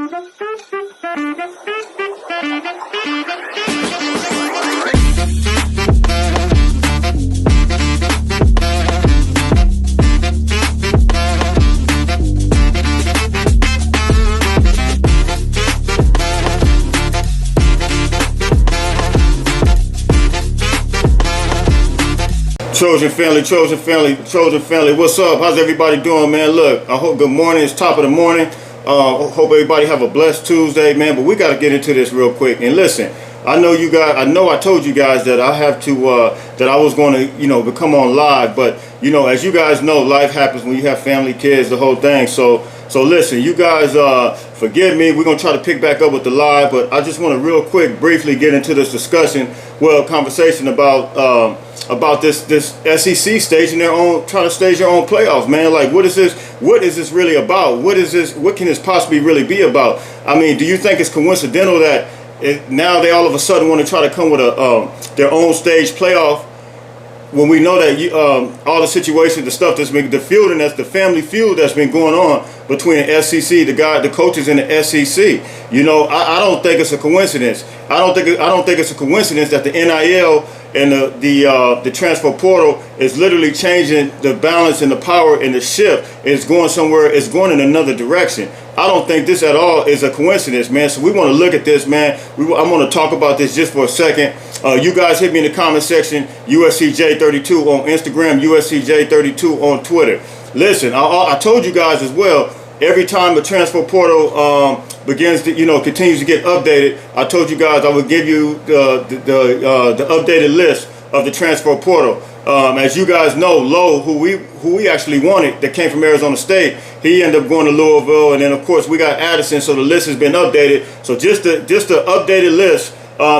Trojan family, what's up? How's everybody doing, man? Look, I hope good morning. It's top of the morning. Hope everybody have a blessed Tuesday, man. But we got to get into this real quick. And listen, I know you guys. I know I told you guys that I have to that I was going to, become on live. But as you guys know, life happens when you have family, kids, the whole thing. So listen, you guys, forgive me. We're gonna try to pick back up with the live, but I just want to real quick, briefly get into this conversation about this SEC staging trying to stage their own playoffs, man. Like, what is this? What is this really about? What is this? What can this possibly really be about? I mean, do you think it's coincidental that now they all of a sudden want to try to come with their own stage playoff? When we know that all the situations, the stuff that's been, the family feud that's been going on between the SEC, the coaches in the SEC. I don't think it's a coincidence. I don't think it's a coincidence that the NIL and the transfer portal is literally changing the balance and the power and the shift. It's going somewhere. It's going in another direction. I don't think this at all is a coincidence, man. So we want to look at this, man. I'm going to talk about this just for a second. You guys hit me in the comment section, USCJ32 on Instagram, USCJ32 on Twitter. Listen, I told you guys as well, every time the transfer portal begins to, continues to get updated, I told you guys I would give you the updated list of the transfer portal. As you guys know, Lowe, who we actually wanted, that came from Arizona State, he ended up going to Louisville, and then of course we got Addison, so the list has been updated. So just the updated list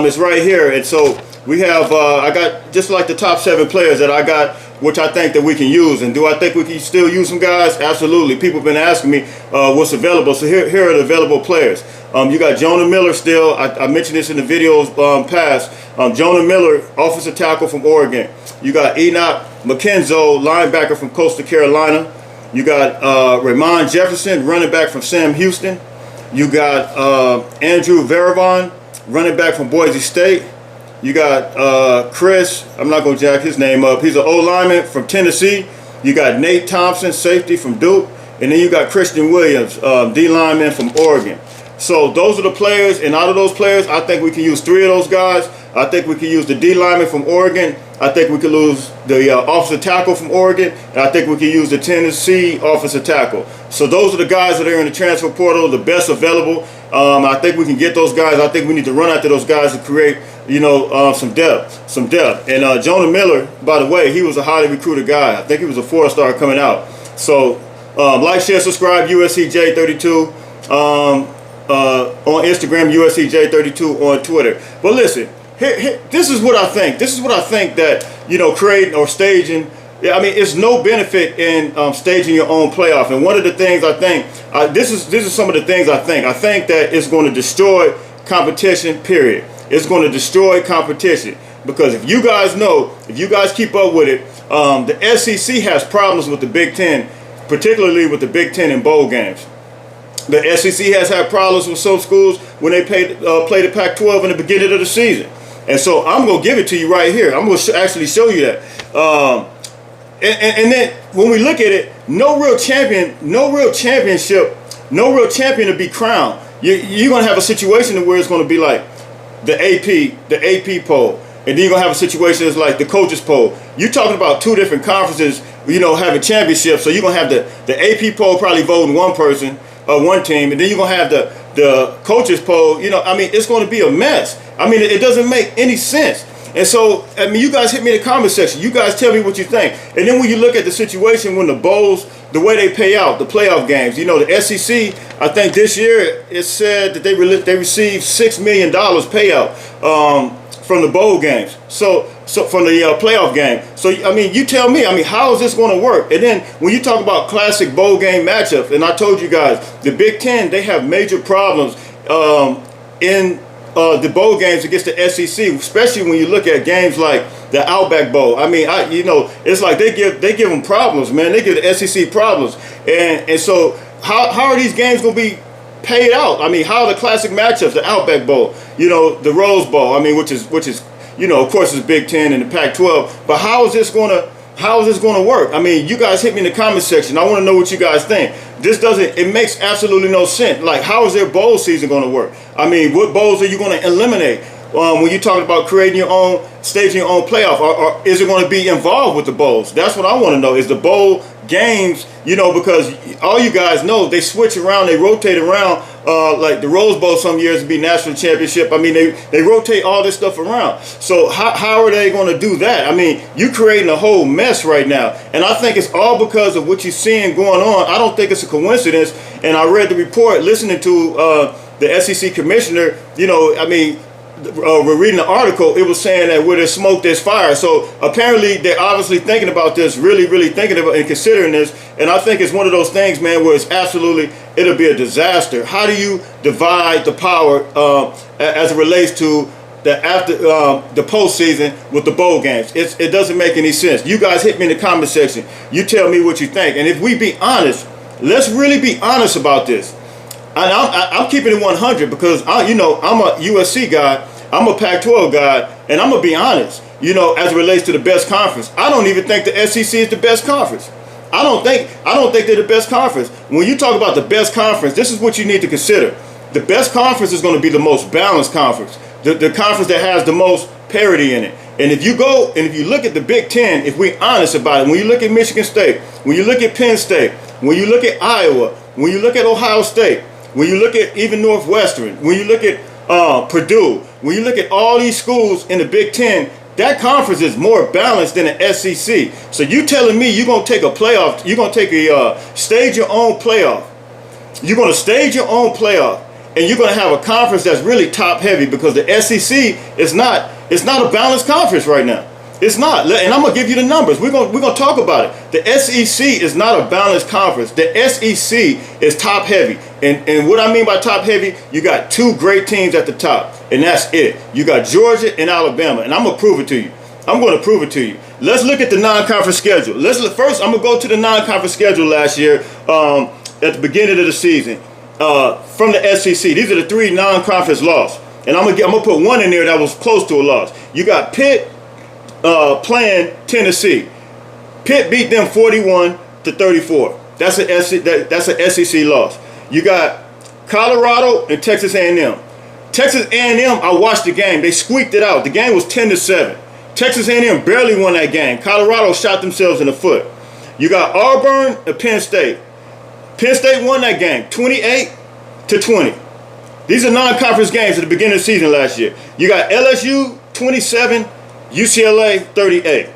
is right here, and so we have I got just like the top 7 players that I got, which I think that we can use. And do I think we can still use some guys? Absolutely. People have been asking me what's available. So here are the available players. You got Jonah Miller still. I mentioned this in the videos past. Jonah Miller, offensive tackle from Oregon. You got Enoch McKenzo, linebacker from Coastal Carolina. You got Ramon Jefferson, running back from Sam Houston. You got Andrew Veravon, running back from Boise State. You got Chris, I'm not going to jack his name up. He's an O-lineman from Tennessee. You got Nate Thompson, safety from Duke. And then you got Christian Williams, D-lineman from Oregon. So those are the players. And out of those players, I think we can use 3 of those guys. I think we can use the D-lineman from Oregon. I think we could lose the offensive tackle from Oregon. And I think we can use the Tennessee offensive tackle. So those are the guys that are in the transfer portal, the best available. I think we can get those guys. I think we need to run after those guys to create, some depth. And Jonah Miller, by the way, he was a highly recruited guy. I think he was a 4-star coming out. So like, share, subscribe, USCJ32 on Instagram, USCJ32 on Twitter. But listen, here, this is what I think. This is what I think that, creating or staging. I mean, it's no benefit in staging your own playoff. And one of the things I think, this is some of the things I think. I think that it's going to destroy competition, period. It's going to destroy competition. Because if you guys keep up with it, the SEC has problems with the Big Ten, particularly with the Big Ten in bowl games. The SEC has had problems with some schools when they play the Pac-12 in the beginning of the season. And so I'm going to give it to you right here. I'm going to actually show you that. And then when we look at it, no real champion to be crowned. You're going to have a situation where it's going to be like the AP poll. And then you're going to have a situation that's like the coaches poll. You're talking about 2 different conferences, having championships. So you're going to have the AP poll probably voting one person, one team. And then you're going to have the coaches poll. It's going to be a mess. It doesn't make any sense. And so, you guys hit me in the comment section. You guys tell me what you think. And then when you look at the situation when the bowls, the way they pay out, the playoff games, the SEC, I think this year it said that they received $6 million payout from the bowl games. So from the playoff game. So, you tell me, how is this going to work? And then when you talk about classic bowl game matchups, and I told you guys, the Big Ten, they have major problems in the bowl games against the SEC, especially when you look at games like the Outback Bowl. It's like they give them problems, man. They give the SEC problems, and so how are these games going to be paid out. I mean, how are the classic matchups, the Outback Bowl, the Rose Bowl, I mean, which is, of course, it's Big Ten and the Pac-12, but how is this going to work? I mean, you guys hit me in the comment section. I want to know what you guys think. It makes absolutely no sense. Like, how is their bowl season going to work? I mean, what bowls are you going to eliminate? When you're talking about creating your own, staging your own playoff, or is it going to be involved with the bowls? That's what I want to know. Is the bowl games, because all you guys know, they switch around, they rotate around, like the Rose Bowl some years would be national championship. I mean, they rotate all this stuff around. So how are they going to do that? I mean, you're creating a whole mess right now. And I think it's all because of what you're seeing going on. I don't think it's a coincidence. And I read the report listening to the SEC commissioner, we're reading the article, it was saying that where there's smoke, there's fire. So apparently they're obviously thinking about this, really, really thinking about and considering this. And I think it's one of those things, man, where it'll be a disaster. How do you divide the power as it relates to the postseason with the bowl games? It doesn't make any sense. You guys hit me in the comment section. You tell me what you think. And if we be honest, let's really be honest about this. And I'm keeping it 100 because I'm a USC guy, I'm a Pac-12 guy, and I'm gonna be honest. As it relates to the best conference, I don't even think the SEC is the best conference. I don't think they're the best conference. When you talk about the best conference, this is what you need to consider. The best conference is going to be the most balanced conference, the conference that has the most parity in it. And if you look at the Big Ten, if we're honest about it, when you look at Michigan State, when you look at Penn State, when you look at Iowa, when you look at Ohio State, when you look at even Northwestern, when you look at Purdue, when you look at all these schools in the Big Ten, that conference is more balanced than the SEC. So you telling me you're going to take a playoff, you're going to stage your own playoff. You're going to stage your own playoff, and you're going to have a conference that's really top heavy because the SEC is not a balanced conference right now. It's not. And I'm going to give you the numbers. We're going to talk about it. The SEC is not a balanced conference. The SEC is top heavy. And what I mean by top heavy, you got two great teams at the top, and that's it. You got Georgia and Alabama, and I'm going to prove it to you. I'm going to prove it to you. Let's look at the non-conference schedule. First, I'm going to go to the non-conference schedule last year at the beginning of the season from the SEC. These are the three non-conference losses. And I'm gonna put one in there that was close to a loss. You got Pitt playing Tennessee. Pitt beat them 41-34. That's an SEC loss. You got Colorado and Texas A&M. Texas A&M, I watched the game. They squeaked it out. The game was 10-7. Texas A&M barely won that game. Colorado shot themselves in the foot. You got Auburn and Penn State. Penn State won that game 28-20. These are non-conference games at the beginning of the season last year. You got LSU 27, UCLA 38.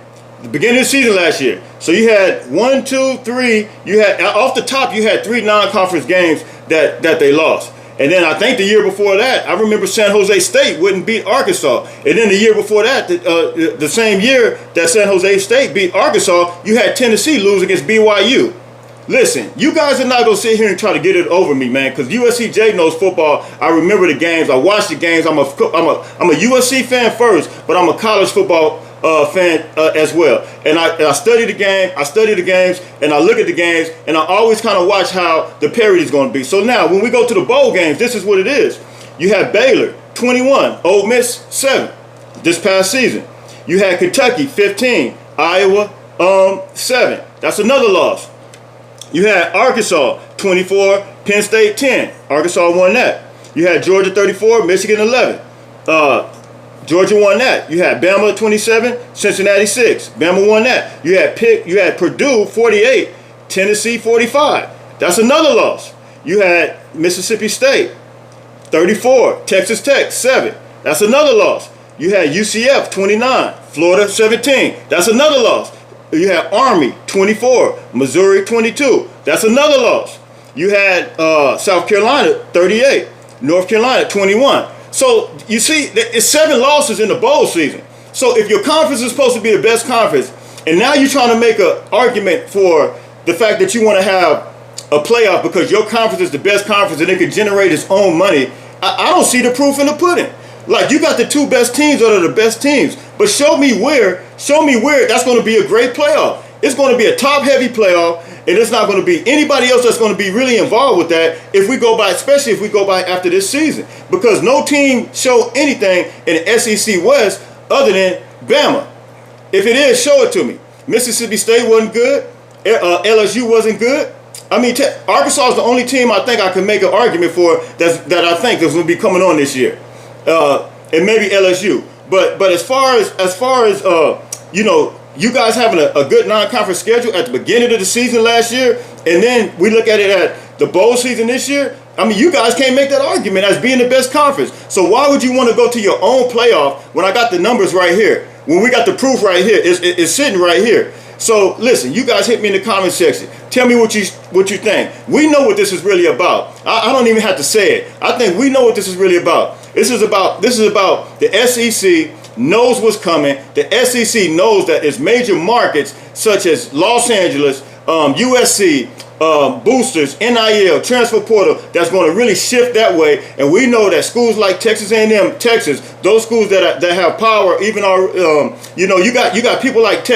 The beginning of the season last year. So you had 1, 2, 3. You had off the top. You had 3 non-conference games that they lost. And then I think the year before that, I remember San Jose State wouldn't beat Arkansas. And then the year before that, the same year that San Jose State beat Arkansas, you had Tennessee lose against BYU. Listen, you guys are not going to sit here and try to get it over me, man, because USCJ knows football. I remember the games. I watched the games. I'm a USC fan first, but I'm a college football fan as well. And I study the game. I study the games, and I look at the games, and I always kind of watch how the parity is going to be. So now, when we go to the bowl games, this is what it is. You have Baylor, 21, Ole Miss, 7 this past season. You had Kentucky, 15, Iowa, 7. That's another loss. You had Arkansas 24, Penn State 10. Arkansas won that. You had Georgia 34, Michigan 11. Georgia won that. You had Bama 27, Cincinnati 6. Bama won that. You had Purdue 48, Tennessee 45. That's another loss. You had Mississippi State 34, Texas Tech 7. That's another loss. You had UCF 29, Florida 17. That's another loss. You had Army 24, Missouri 22. That's another loss. You had South Carolina 38, North Carolina 21. So you see, it's 7 losses in the bowl season. So if your conference is supposed to be the best conference, and now you're trying to make an argument for the fact that you want to have a playoff because your conference is the best conference and it can generate its own money, I don't see the proof in the pudding. Like, you got the 2 best teams that are the best teams, but show me where that's going to be a great playoff. It's going to be a top-heavy playoff, and it's not going to be anybody else that's going to be really involved with that if we go by, especially if we go by after this season, because no team showed anything in the SEC West other than Bama. If it is, show it to me. Mississippi State wasn't good. LSU wasn't good. I mean, Arkansas is the only team I think I can make an argument for that I think is going to be coming on this year, and maybe LSU. But as far as you know, you guys having a good non-conference schedule at the beginning of the season last year, and then we look at it at the bowl season this year. I mean, you guys can't make that argument as being the best conference. So why would you want to go to your own playoff when I got the numbers right here? When we got the proof right here, it's sitting right here. So listen, you guys hit me in the comment section. Tell me what you think. We know what this is really about. I don't even have to say it. I think we know what this is really about. This is about the SEC knows what's coming. The SEC knows that it's major markets such as Los Angeles, USC, boosters, NIL, transfer portal that's going to really shift that way. And we know that schools like Texas A&M, Texas, those schools that have power, even our, you know, you got people like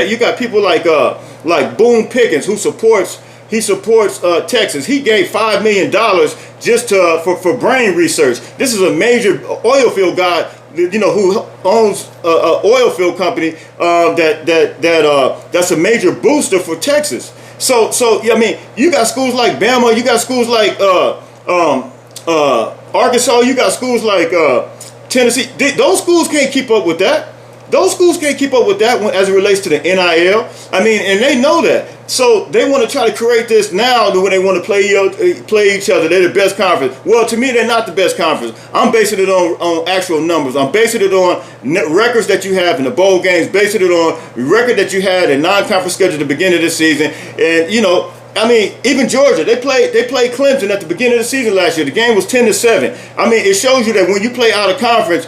like Boone Pickens who supports Texas. He gave $5 million just for brain research. This is a major oil field guy, you know, who owns a oil field company that's a major booster for Texas. So I mean, you got schools like Bama, you got schools like Arkansas, you got schools like Tennessee. Those schools can't keep up with that. Those schools can't keep up with that as it relates to the NIL. I mean, and they know that. So they want to try to create this now when they want to play each other. They're the best conference. Well, to me, they're not the best conference. I'm basing it on actual numbers. I'm basing it on records that you have in the bowl games, basing it on record that you had in non-conference schedule at the beginning of the season. And, you know, I mean, even Georgia, they played Clemson at the beginning of the season last year. The game was 10-7. I mean, it shows you that when you play out of conference,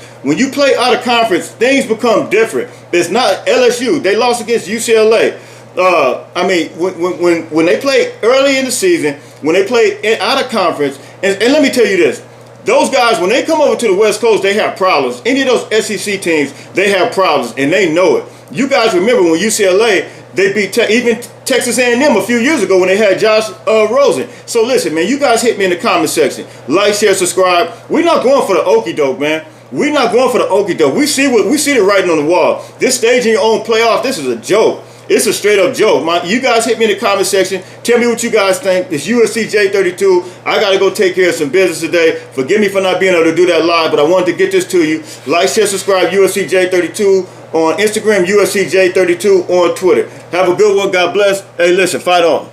things become different. It's not LSU. They lost against UCLA. I mean, when they played early in the season, when they played out of conference, and let me tell you this, those guys, when they come over to the West Coast, they have problems. Any of those SEC teams, they have problems, and they know it. You guys remember when UCLA, they beat even Texas A&M a few years ago when they had Josh Rosen. So listen, man, you guys hit me in the comment section. Like, share, subscribe. We're not going for the okie doke, man. We're not going for the okie doke. We see the writing on the wall. This staging your own playoff, this is a joke. It's a straight up joke. You guys hit me in the comment section. Tell me what you guys think. It's USCJ32. I got to go take care of some business today. Forgive me for not being able to do that live, but I wanted to get this to you. Like, share, subscribe, USCJ32 on Instagram, USCJ32 on Twitter. Have a good one. God bless. Hey, listen, fight on.